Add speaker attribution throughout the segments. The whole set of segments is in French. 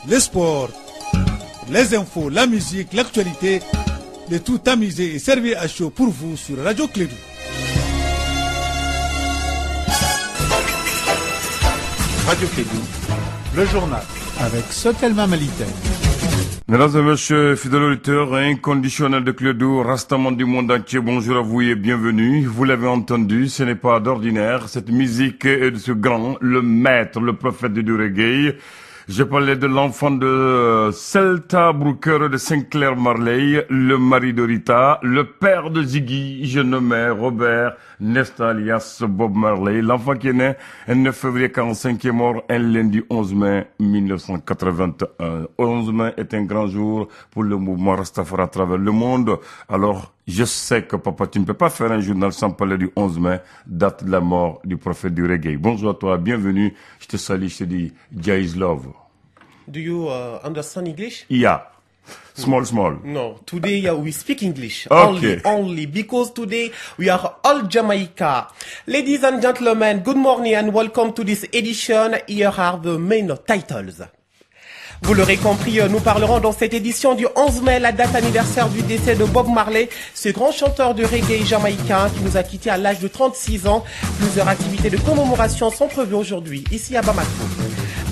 Speaker 1: les sports, les infos, la musique, l'actualité, le tout tamisé et servi à chaud pour vous sur Radio Clédou.
Speaker 2: Radio Clédou, le journal avec Sotelma Malitaire.
Speaker 3: Mesdames et messieurs, fidèles auditeurs inconditionnels de Clédou, Rastaman du monde entier, bonjour à vous et bienvenue. Vous l'avez entendu, ce n'est pas d'ordinaire. Cette musique est de ce grand, le maître, le prophète du reggae. Je parlais de l'enfant de Celta Brooker de Sinclair Marley, le mari de Rita, le père de Ziggy, je nommais Robert Nesta alias Bob Marley, l'enfant qui est né un 9 février 45 qui est mort un lundi 11 mai 1981. 11 mai est un grand jour pour le mouvement Rastafari à travers le monde. Alors, je sais que papa, tu ne peux pas faire un journal sans parler du 11 mai, date de la mort du prophète du reggae. Bonjour à toi, bienvenue. Je te salue, je te dis, Jah is love.
Speaker 4: Do you understand English?
Speaker 3: Yeah. Small.
Speaker 4: No, today we speak English.
Speaker 3: Okay.
Speaker 4: Only because today we are all Jamaica. Ladies and gentlemen, good morning and welcome to this edition. Here are the main titles. Vous l'aurez compris, nous parlerons dans cette édition du 11 mai, la date anniversaire du décès de Bob Marley, ce grand chanteur de reggae jamaïcain qui nous a quittés à l'âge de 36 ans. Plusieurs activités de commémoration sont prévues aujourd'hui, ici à Bamako.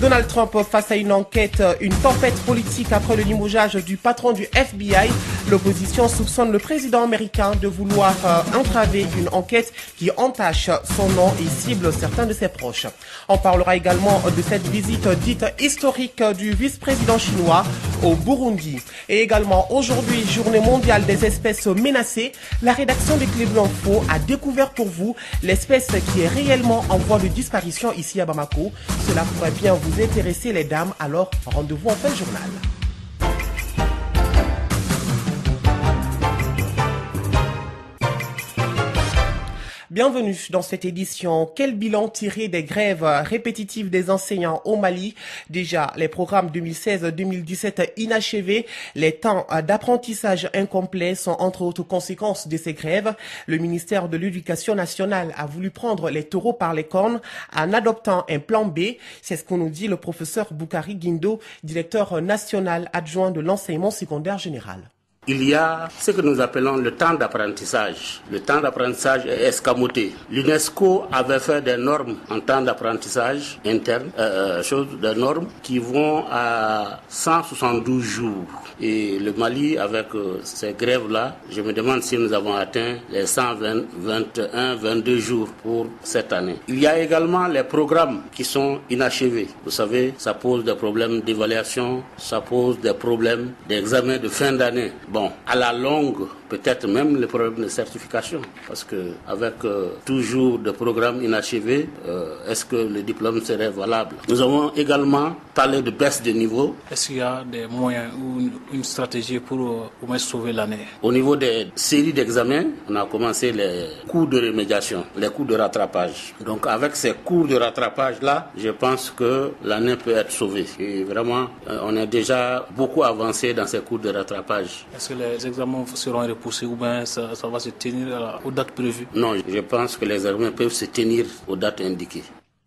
Speaker 4: Donald Trump face à une enquête, une tempête politique après le limogeage du patron du FBI. L'opposition soupçonne le président américain de vouloir entraver une enquête qui entache son nom et cible certains de ses proches. On parlera également de cette visite dite historique du vice-président chinois au Burundi. Et également aujourd'hui, journée mondiale des espèces menacées, la rédaction des Clédou Info a découvert pour vous l'espèce qui est réellement en voie de disparition ici à Bamako. Cela pourrait bien vous intéresser les dames, alors rendez-vous en fin de journal. Bienvenue dans cette édition. Quel bilan tirer des grèves répétitives des enseignants au Mali? Déjà, les programmes 2016-2017 inachevés, les temps d'apprentissage incomplets sont entre autres conséquences de ces grèves. Le ministère de l'Éducation nationale a voulu prendre les taureaux par les cornes en adoptant un plan B. C'est ce qu'on nous dit le professeur Boukari Guindo, directeur national adjoint de l'enseignement secondaire général.
Speaker 5: Il y a ce que nous appelons le temps d'apprentissage. Le temps d'apprentissage est escamoté. L'UNESCO avait fait des normes en temps d'apprentissage interne, des normes qui vont à 172 jours. Et le Mali, avec ces grèves-là, je me demande si nous avons atteint les 121, 22 jours pour cette année. Il y a également les programmes qui sont inachevés. Vous savez, ça pose des problèmes d'évaluation, ça pose des problèmes d'examen de fin d'année. Bon, à la longue, peut-être même les problèmes de certification, parce que avec toujours des programmes inachevés, est-ce que le diplôme serait valable? Nous avons également parlé de baisse de niveau.
Speaker 6: Est-ce qu'il y a des moyens ou une stratégie pour au moins sauver l'année?
Speaker 5: Au niveau des séries d'examens, on a commencé les cours de remédiation, les cours de rattrapage. Donc avec ces cours de rattrapage-là, je pense que l'année peut être sauvée. Et vraiment, on est déjà beaucoup avancé dans ces cours de rattrapage.
Speaker 6: Est-ce que les examens seront repoussés ou bien ça va se tenir aux dates prévues?
Speaker 5: Non, je pense que les examens peuvent se tenir aux dates indiquées.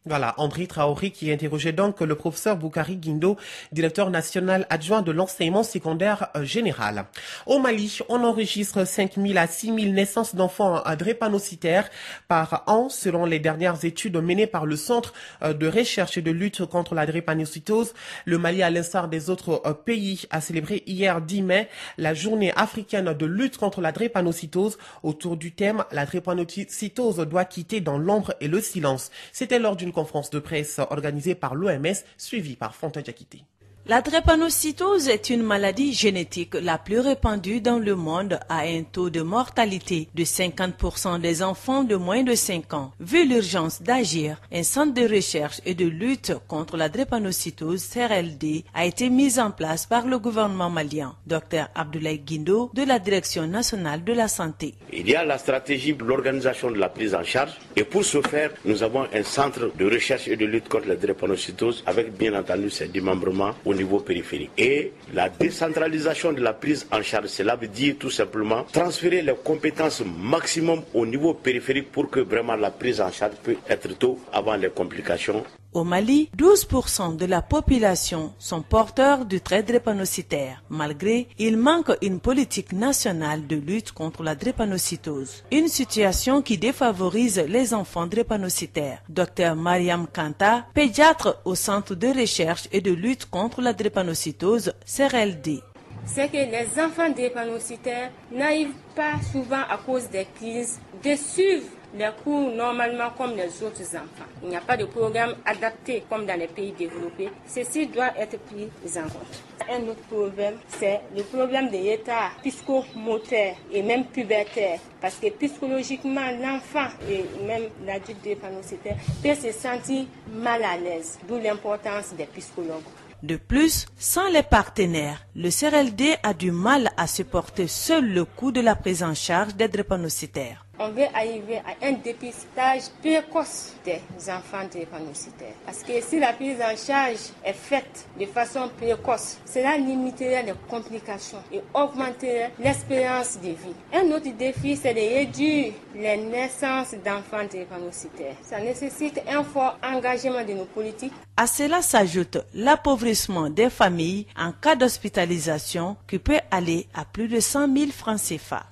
Speaker 4: Voilà, André Traoré qui interrogeait donc le professeur Boukari Guindo, directeur national adjoint de l'enseignement secondaire général. Au Mali, on enregistre 5 000 à 6 000 naissances d'enfants drépanocytaires par an, selon les dernières études menées par le Centre de recherche et de lutte contre la drépanocytose. Le Mali, à l'instar des autres pays, a célébré hier 10 mai la journée africaine de lutte contre la drépanocytose autour du thème « La drépanocytose doit quitter dans l'ombre et le silence ». C'était lors d'une conférence de presse organisée par l'OMS, suivie par Fontaine Diakité.
Speaker 7: La drépanocytose est une maladie génétique la plus répandue dans le monde à un taux de mortalité de 50% des enfants de moins de 5 ans. Vu l'urgence d'agir, un centre de recherche et de lutte contre la drépanocytose CRLD a été mis en place par le gouvernement malien. Dr Abdoulaye Guindo de la Direction nationale de la santé.
Speaker 8: Il y a la stratégie de l'organisation de la prise en charge et pour ce faire, nous avons un centre de recherche et de lutte contre la drépanocytose avec bien entendu ses démembrements au niveau périphérique. Et la décentralisation de la prise en charge, cela veut dire tout simplement transférer les compétences maximum au niveau périphérique pour que vraiment la prise en charge puisse être tôt avant les complications.
Speaker 7: Au Mali, 12% de la population sont porteurs du trait drépanocytaire, malgré il manque une politique nationale de lutte contre la drépanocytose. Une situation qui défavorise les enfants drépanocytaires. Dr Mariam Kanta, pédiatre au Centre de recherche et de lutte contre la drépanocytose, CRLD.
Speaker 9: C'est que les enfants drépanocytaires n'arrivent pas souvent à cause des crises de suivre les cours normalement comme les autres enfants. Il n'y a pas de programme adapté comme dans les pays développés. Ceci doit être pris en compte. Un autre problème, c'est le problème de l'état psychomoteur et même pubertaire. Parce que psychologiquement, l'enfant et même l'adulte drépanocytaire peut se sentir mal à l'aise. D'où l'importance des psychologues.
Speaker 7: De plus, sans les partenaires, le CRLD a du mal à supporter seul le coût de la prise en charge des drépanocytaires.
Speaker 9: On veut arriver à un dépistage précoce des enfants drépanocytaires. Parce que si la prise en charge est faite de façon précoce, cela limiterait les complications et augmenterait l'espérance de vie. Un autre défi, c'est de réduire les naissances d'enfants drépanocytaires. Ça nécessite un fort engagement de nos politiques.
Speaker 7: À cela s'ajoute l'appauvrissement des familles en cas d'hospitalisation qui peut aller à plus de 100 000 francs CFA.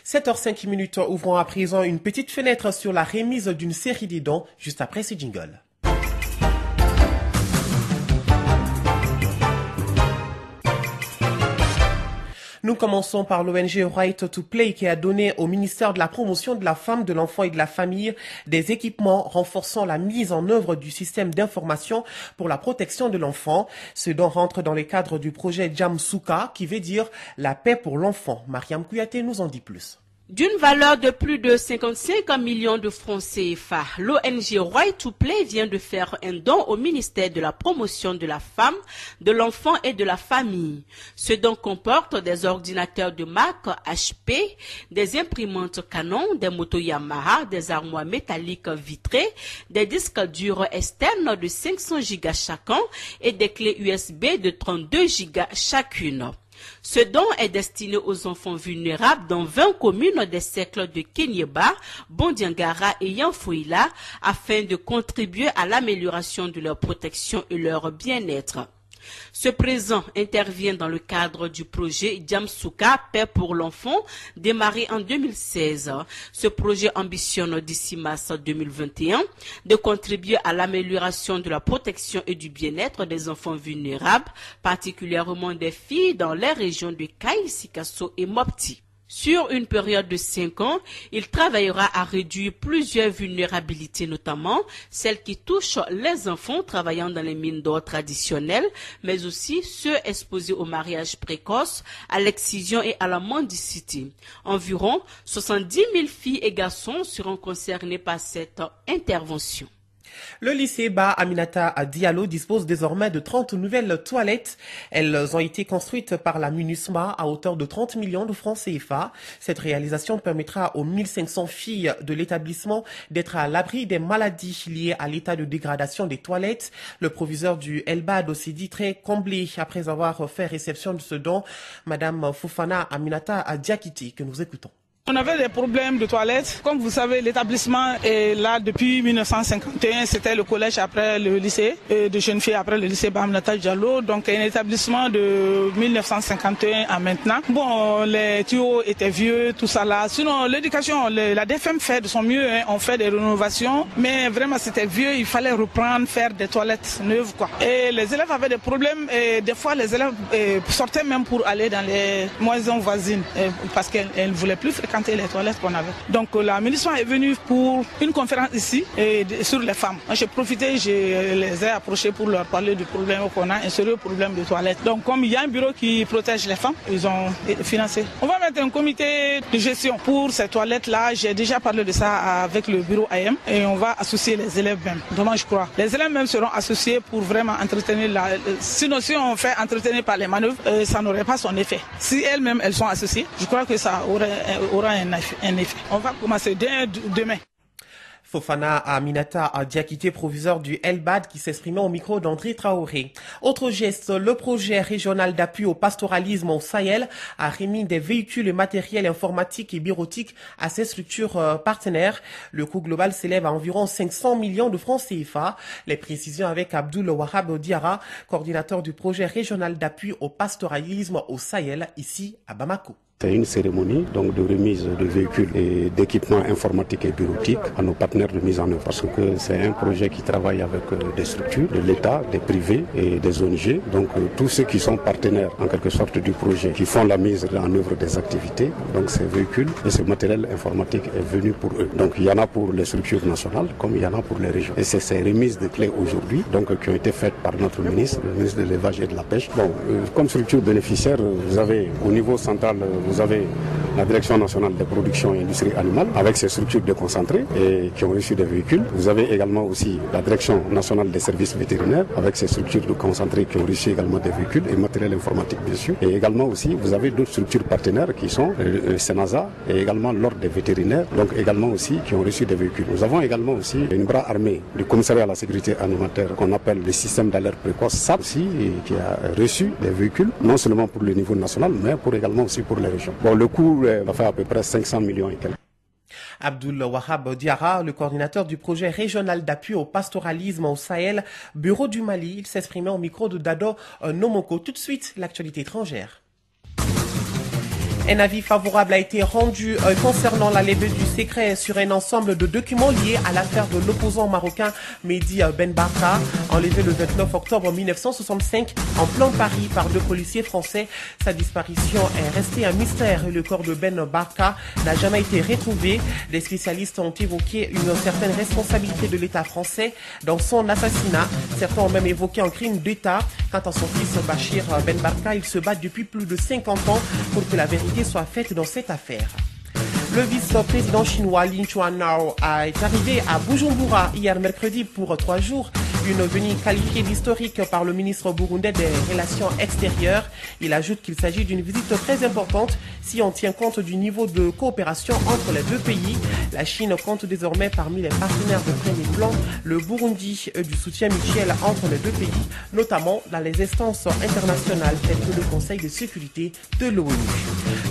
Speaker 4: 7h05, ouvrons à présent une petite fenêtre sur la remise d'une série de dons juste après ce jingle. Nous commençons par l'ONG Right to Play qui a donné au ministère de la Promotion de la Femme, de l'Enfant et de la Famille des équipements renforçant la mise en œuvre du système d'information pour la protection de l'enfant. Ce don rentre dans le cadre du projet Jam Souka qui veut dire la paix pour l'enfant. Mariam Kouyaté nous en dit plus.
Speaker 10: D'une valeur de plus de 55 millions de francs CFA, l'ONG Right to Play vient de faire un don au ministère de la Promotion de la Femme, de l'Enfant et de la Famille. Ce don comporte des ordinateurs de marque HP, des imprimantes Canon, des motos Yamaha, des armoires métalliques vitrées, des disques durs externes de 500 Go chacun et des clés USB de 32 Go chacune. Ce don est destiné aux enfants vulnérables dans 20 communes des cercles de Kenyeba, Bondiangara et Yanfouila afin de contribuer à l'amélioration de leur protection et leur bien-être. Ce présent intervient dans le cadre du projet Jamsuka, Paix pour l'enfant, démarré en 2016. Ce projet ambitionne d'ici mars 2021 de contribuer à l'amélioration de la protection et du bien-être des enfants vulnérables, particulièrement des filles dans les régions de Kaï, Sikasso et Mopti. Sur une période de 5 ans, il travaillera à réduire plusieurs vulnérabilités, notamment celles qui touchent les enfants travaillant dans les mines d'or traditionnelles, mais aussi ceux exposés au mariage précoce, à l'excision et à la mendicité. Environ 70 000 filles et garçons seront concernés par cette intervention.
Speaker 4: Le lycée Ba Aminata Diallo dispose désormais de 30 nouvelles toilettes. Elles ont été construites par la MINUSMA à hauteur de 30 millions de francs CFA. Cette réalisation permettra aux 1500 filles de l'établissement d'être à l'abri des maladies liées à l'état de dégradation des toilettes. Le proviseur du Elbad aussi dit très comblé après avoir fait réception de ce don. Madame Foufana Aminata Diakiti, que nous écoutons.
Speaker 11: On avait des problèmes de toilettes. Comme vous savez, l'établissement est là depuis 1951. C'était le collège après le lycée, de jeunes filles après le lycée Ba Aminata Diallo. Donc un établissement de 1951 à maintenant. Bon, les tuyaux étaient vieux, tout ça là. Sinon, l'éducation, la DFM fait de son mieux. On fait des rénovations. Mais vraiment, c'était vieux. Il fallait reprendre, faire des toilettes neuves, quoi. Et les élèves avaient des problèmes. Et des fois, les élèves sortaient même pour aller dans les maisons voisines. Parce qu'elles ne voulaient plus fréquenter les toilettes qu'on avait. Donc la ministre est venue pour une conférence ici sur les femmes. J'ai profité, je les ai approchés pour leur parler du problème qu'on a, un sérieux problème de toilettes. Donc comme il y a un bureau qui protège les femmes, ils ont financé. On va mettre un comité de gestion pour ces toilettes-là. J'ai déjà parlé de ça avec le bureau AM et on va associer les élèves même. Demain, je crois. Les élèves même seront associés pour vraiment entretenir Sinon, si on fait entretenir par les manœuvres, ça n'aurait pas son effet. Si elles-mêmes, elles sont associées, je crois que ça aura un effet. On va commencer demain.
Speaker 4: Fofana Aminata Diakité, proviseur du Elbad, qui s'exprimait au micro d'André Traoré. Autre geste, le projet régional d'appui au pastoralisme au Sahel a remis des véhicules et matériels informatiques et bureautiques à ses structures partenaires. Le coût global s'élève à environ 500 millions de francs CFA. Les précisions avec Abdoul Wahab Diara, coordinateur du projet régional d'appui au pastoralisme au Sahel, ici à Bamako.
Speaker 12: C'est une cérémonie donc de remise de véhicules et d'équipements informatiques et bureautiques à nos partenaires de mise en œuvre. Parce que c'est un projet qui travaille avec des structures, de l'État, des privés et des ONG. Donc tous ceux qui sont partenaires en quelque sorte du projet, qui font la mise en œuvre des activités. Donc ces véhicules et ce matériel informatique est venu pour eux. Donc il y en a pour les structures nationales comme il y en a pour les régions. Et c'est ces remises de clés aujourd'hui donc qui ont été faites par notre ministre, le ministre de l'élevage et de la pêche. Bon, comme structure bénéficiaire, vous avez au niveau central, vous avez la Direction nationale des productions et industries animales avec ses structures déconcentrées et qui ont reçu des véhicules. Vous avez également aussi la Direction nationale des services vétérinaires avec ses structures déconcentrées qui ont reçu également des véhicules et matériel informatique bien sûr. Et également aussi vous avez d'autres structures partenaires qui sont Senasa et également l'ordre des vétérinaires, donc également aussi qui ont reçu des véhicules. Nous avons également aussi une bras armée du commissariat à la sécurité alimentaire qu'on appelle le système d'alerte précoce SAP aussi, qui a reçu des véhicules non seulement pour le niveau national mais pour également aussi pour les régions. Bon, le coût va faire à peu près 500 millions et quelques.
Speaker 4: Abdoul Wahab Diara, le coordinateur du projet régional d'appui au pastoralisme au Sahel, Bureau du Mali, il s'exprimait au micro de Dado Nomoko. Tout de suite, l'actualité étrangère. Un avis favorable a été rendu concernant la levée du secret sur un ensemble de documents liés à l'affaire de l'opposant marocain Mehdi Ben Barka, enlevé le 29 octobre 1965 en plein Paris par deux policiers français. Sa disparition est restée un mystère et le corps de Ben Barka n'a jamais été retrouvé. Les spécialistes ont évoqué une certaine responsabilité de l'État français dans son assassinat. Certains ont même évoqué un crime d'État. Quant à son fils Bachir Ben Barka, il se bat depuis plus de 50 ans pour que la vérité soit faite dans cette affaire. Le vice-président chinois Lin Chuanao est arrivé à Bujumbura hier mercredi pour 3 jours. Une venue qualifiée d'historique par le ministre burundais des Relations extérieures. Il ajoute qu'il s'agit d'une visite très importante si on tient compte du niveau de coopération entre les deux pays. La Chine compte désormais parmi les partenaires de premier plan le Burundi du soutien mutuel entre les deux pays, notamment dans les instances internationales telles que le Conseil de sécurité de l'ONU.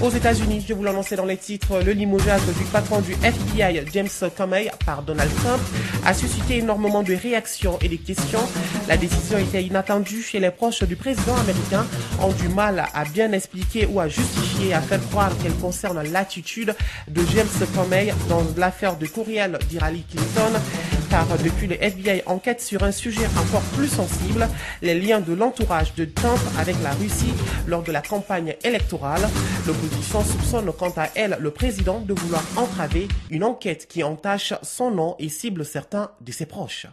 Speaker 4: Aux États-Unis, je vous l'annonçais dans les titres, le limogeage du patron du FBI, James Comey, par Donald Trump, a suscité énormément de réactions et de questions. La décision était inattendue et les proches du président américain ont du mal à bien expliquer ou à justifier, à faire croire qu'elle concerne l'attitude de James Comey dans l'affaire de courriel d'Hillary Clinton, car depuis le FBI enquête sur un sujet encore plus sensible, les liens de l'entourage de Trump avec la Russie lors de la campagne électorale. L'opposition soupçonne quant à elle le président de vouloir entraver une enquête qui entache son nom et cible certains de ses proches.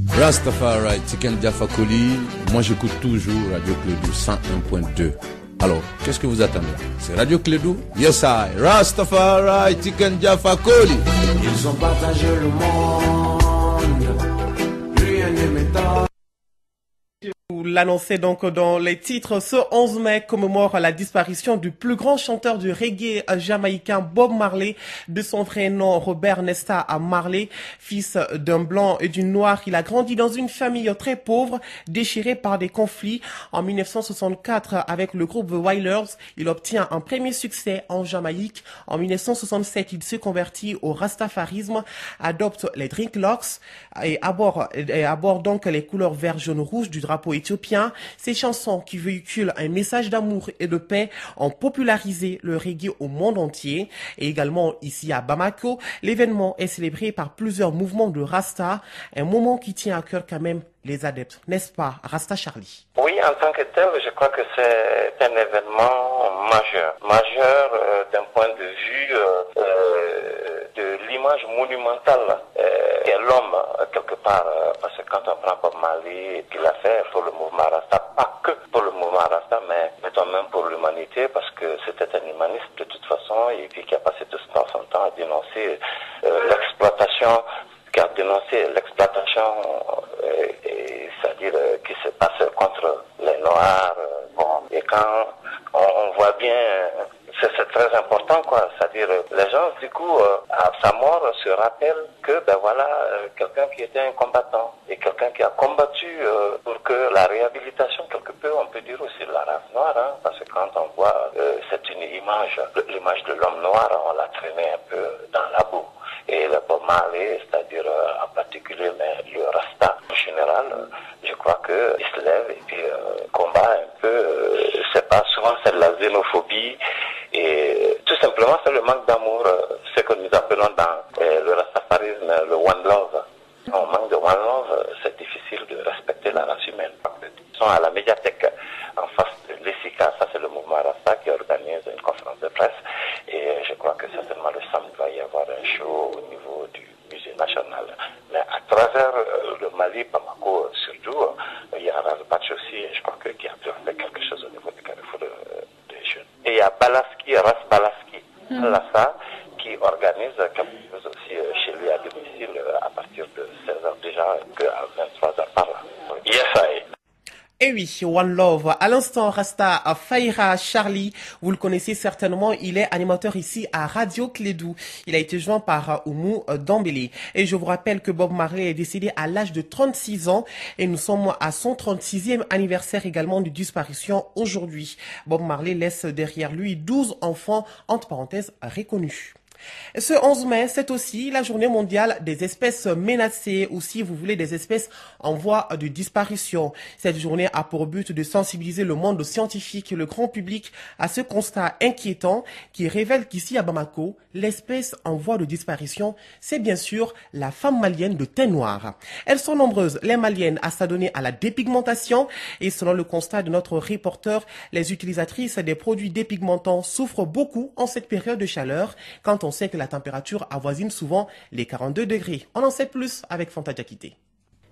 Speaker 13: Rastafari, Tiken Jaffa Koli, moi j'écoute toujours Radio Clédou 101.2. Alors, qu'est-ce que vous attendez? C'est Radio Clédou? Yes I, Rastafari, Tiken Jaffa Koli.
Speaker 14: Ils ont partagé le monde, rien n'est métal.
Speaker 4: Vous l'annoncez donc dans les titres, ce 11 mai commémore la disparition du plus grand chanteur du reggae jamaïcain Bob Marley, de son vrai nom Robert Nesta Marley. Fils d'un blanc et d'une noire, il a grandi dans une famille très pauvre, déchirée par des conflits. En 1964, avec le groupe The Wailers, il obtient un premier succès en Jamaïque. En 1967, il se convertit au rastafarisme, adopte les Drinklocks et aborde donc les couleurs vert, jaune, rouge du drapeau éthiopien. Ces chansons qui véhiculent un message d'amour et de paix ont popularisé le reggae au monde entier. Et également ici à Bamako, l'événement est célébré par plusieurs mouvements de Rasta, un moment qui tient à cœur quand même les adeptes, n'est-ce pas, Rasta Charlie?
Speaker 15: Oui, en tant que tel, je crois que c'est un événement majeur d'un point de vue de l'image monumentale qu'est l'homme quelque part, parce que quand on prend Bob Marley, qu'il a fait pour le mouvement Rasta, pas que pour le mouvement Rasta, mais mettons même pour l'humanité, parce que c'était un humaniste de toute façon, et puis qui a passé tout son temps à dénoncer l'exploitation, c'est-à-dire qui se passe contre les Noirs. Bon, et quand on voit bien, c'est cette très important, quoi. C'est-à-dire, les gens, du coup, à sa mort, se rappellent que, quelqu'un qui était un combattant et quelqu'un qui a combattu pour que la réhabilitation, quelque peu, on peut dire aussi de la race noire, hein, parce que quand on voit, c'est une image, l'image de l'homme noir, on l'a traîné un peu dans la boue. Et le Bob Marley, c'est-à-dire en particulier, mais le Rasta en général, je crois qu'il se lève et puis combat un peu, c'est pas souvent c'est de la xénophobie et tout simplement c'est le manque d'amour, ce que nous appelons dans le rastafarisme le one love. On manque de one love, c'est difficile de respecter la race humaine. Ils sont à la médiathèque en face de l'ESICA, ça c'est le mouvement Rasta qui organise une conférence de presse et je crois que certainement le samedi il va y avoir un show au niveau du musée national. Mais à travers le Mali, Bamako surtout, il y a Razbatch aussi, et je crois qui a fait quelque chose au niveau du carrefour des jeunes. Et il y a Balaski, Ras Balaski, Lassa, qui organise quelque chose aussi chez lui à domicile à partir de 16h déjà, qu'à 23h par là. Yes,
Speaker 4: Et oui, One Love. À l'instant, Rasta Faïra Charlie, vous le connaissez certainement, il est animateur ici à Radio Clédou. Il a été joint par Oumou Dambélé. Et je vous rappelle que Bob Marley est décédé à l'âge de 36 ans et nous sommes à son 36e anniversaire également de disparition aujourd'hui. Bob Marley laisse derrière lui 12 enfants, entre parenthèses, reconnus. Ce 11 mai, c'est aussi la journée mondiale des espèces menacées ou si vous voulez des espèces en voie de disparition. Cette journée a pour but de sensibiliser le monde scientifique et le grand public à ce constat inquiétant qui révèle qu'ici à Bamako, l'espèce en voie de disparition, c'est bien sûr la femme malienne de teint noir. Elles sont nombreuses, les maliennes, à s'adonner à la dépigmentation et selon le constat de notre reporter, les utilisatrices des produits dépigmentants souffrent beaucoup en cette période de chaleur quand on sait que la température avoisine souvent les 42 degrés. On en sait plus avec Fanta Diakité.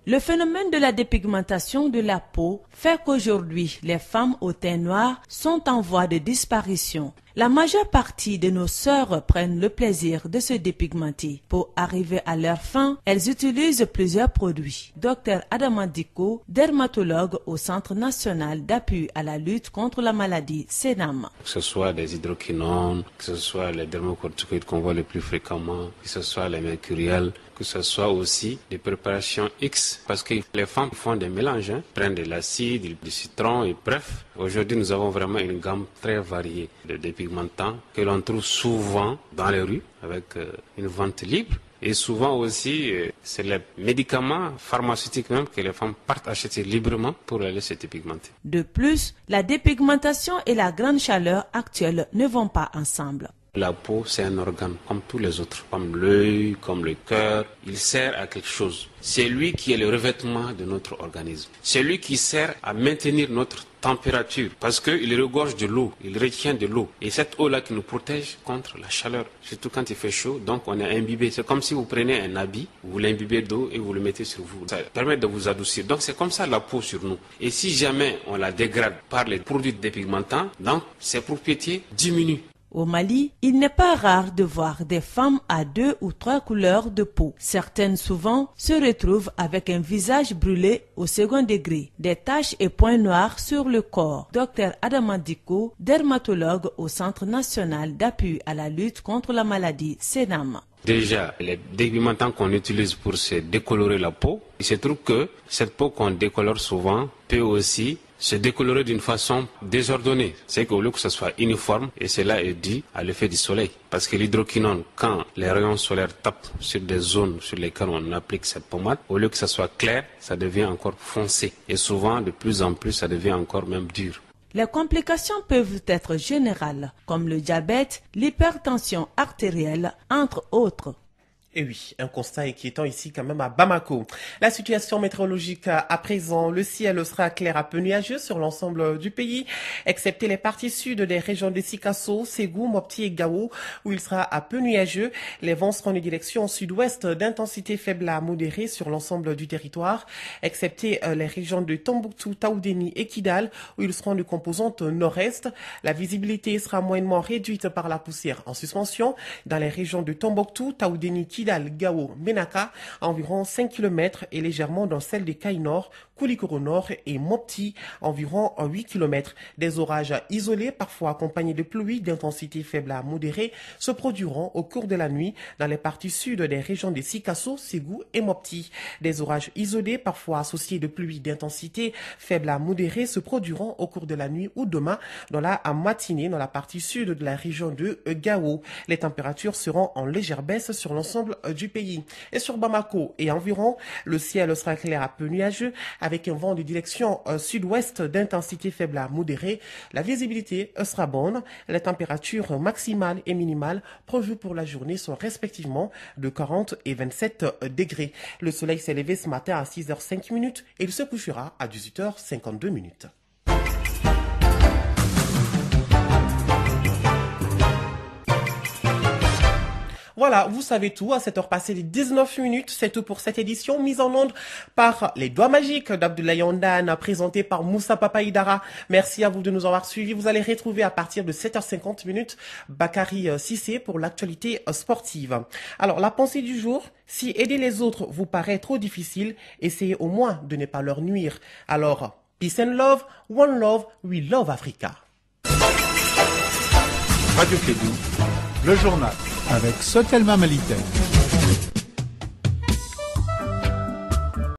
Speaker 7: Le phénomène de la dépigmentation de la peau fait qu'aujourd'hui, les femmes au teint noir sont en voie de disparition. La majeure partie de nos sœurs prennent le plaisir de se dépigmenter. Pour arriver à leur fin, elles utilisent plusieurs produits. Dr Adama Diko, dermatologue au Centre national d'appui à la lutte contre la maladie SENAM.
Speaker 16: Que ce soit des hydroquinones, que ce soit les dermocorticoïdes qu'on voit le plus fréquemment, que ce soit les mercuriels, que ce soit aussi des préparations X, parce que les femmes font des mélanges, prennent de l'acide, du citron et bref. Aujourd'hui, nous avons vraiment une gamme très variée de dépigmentants que l'on trouve souvent dans les rues avec une vente libre. Et souvent aussi, c'est les médicaments pharmaceutiques même que les femmes partent acheter librement pour les laisser dépigmenter.
Speaker 7: De plus, la dépigmentation et la grande chaleur actuelle ne vont pas ensemble.
Speaker 16: La peau, c'est un organe comme tous les autres, comme l'œil, comme le cœur. Il sert à quelque chose. C'est lui qui est le revêtement de notre organisme. C'est lui qui sert à maintenir notre température parce qu'il regorge de l'eau, il retient de l'eau. Et cette eau-là qui nous protège contre la chaleur, surtout quand il fait chaud. Donc on est imbibé. C'est comme si vous prenez un habit, vous l'imbibez d'eau et vous le mettez sur vous. Ça permet de vous adoucir. Donc c'est comme ça la peau sur nous. Et si jamais on la dégrade par les produits dépigmentants, donc ses propriétés diminuent.
Speaker 7: Au Mali, il n'est pas rare de voir des femmes à 2 ou 3 couleurs de peau. Certaines souvent se retrouvent avec un visage brûlé au second degré, des taches et points noirs sur le corps. Dr Adama Diko, dermatologue au Centre national d'appui à la lutte contre la maladie SENAM.
Speaker 16: Déjà, les dépigmentants qu'on utilise pour se décolorer la peau, il se trouve que cette peau qu'on décolore souvent peut aussi se décolorer d'une façon désordonnée. C'est qu'au lieu que ce soit uniforme, et cela est dû à l'effet du soleil. Parce que l'hydroquinone, quand les rayons solaires tapent sur des zones sur lesquelles on applique cette pommade, au lieu que ça soit clair, ça devient encore foncé. Et souvent, de plus en plus, ça devient encore même dur.
Speaker 7: Les complications peuvent être générales, comme le diabète, l'hypertension artérielle, entre autres.
Speaker 4: Et oui, un constat inquiétant ici quand même à Bamako. La situation météorologique à présent, le ciel sera clair à peu nuageux sur l'ensemble du pays, excepté les parties sud des régions de Sikasso, Ségou, Mopti et Gao, où il sera à peu nuageux. Les vents seront de direction sud-ouest d'intensité faible à modérée sur l'ensemble du territoire, excepté les régions de Tombouctou, Taoudéni et Kidal, où ils seront de composante nord-est. La visibilité sera moyennement réduite par la poussière en suspension dans les régions de Tombouctou, Taoudéni, Kidal Kidal, Gao, Menaka, à environ 5 km et légèrement dans celle des Cailles Nord, Koulikoro Nord et Mopti, environ 8 km. Des orages isolés, parfois accompagnés de pluies d'intensité faible à modérée, se produiront au cours de la nuit dans les parties sud des régions de Sikasso, Ségou et Mopti. Des orages isolés, parfois associés de pluies d'intensité faible à modérée, se produiront au cours de la nuit ou demain dans la matinée dans la partie sud de la région de Gao. Les températures seront en légère baisse sur l'ensemble du pays. Et sur Bamako et environ, le ciel sera clair à peu nuageux avec un vent de direction sud-ouest d'intensité faible à modérée. La visibilité sera bonne. Les températures maximales et minimales prévues pour la journée sont respectivement de 40 et 27 degrés. Le soleil s'est levé ce matin à 6h05 et il se couchera à 18h52. Voilà, vous savez tout, à cette heure passée les 19 minutes, c'est tout pour cette édition mise en onde par les doigts magiques d'Abdoulaye Ondane, présenté par Moussa Papaïdara. Merci à vous de nous avoir suivis. Vous allez retrouver à partir de 7h50 Bakary Sissé pour l'actualité sportive. Alors, la pensée du jour, si aider les autres vous paraît trop difficile, essayez au moins de ne pas leur nuire. Alors, peace and love, one love, we love Africa.
Speaker 2: Radio Kédou, le journal avec Sotelma Malitaire.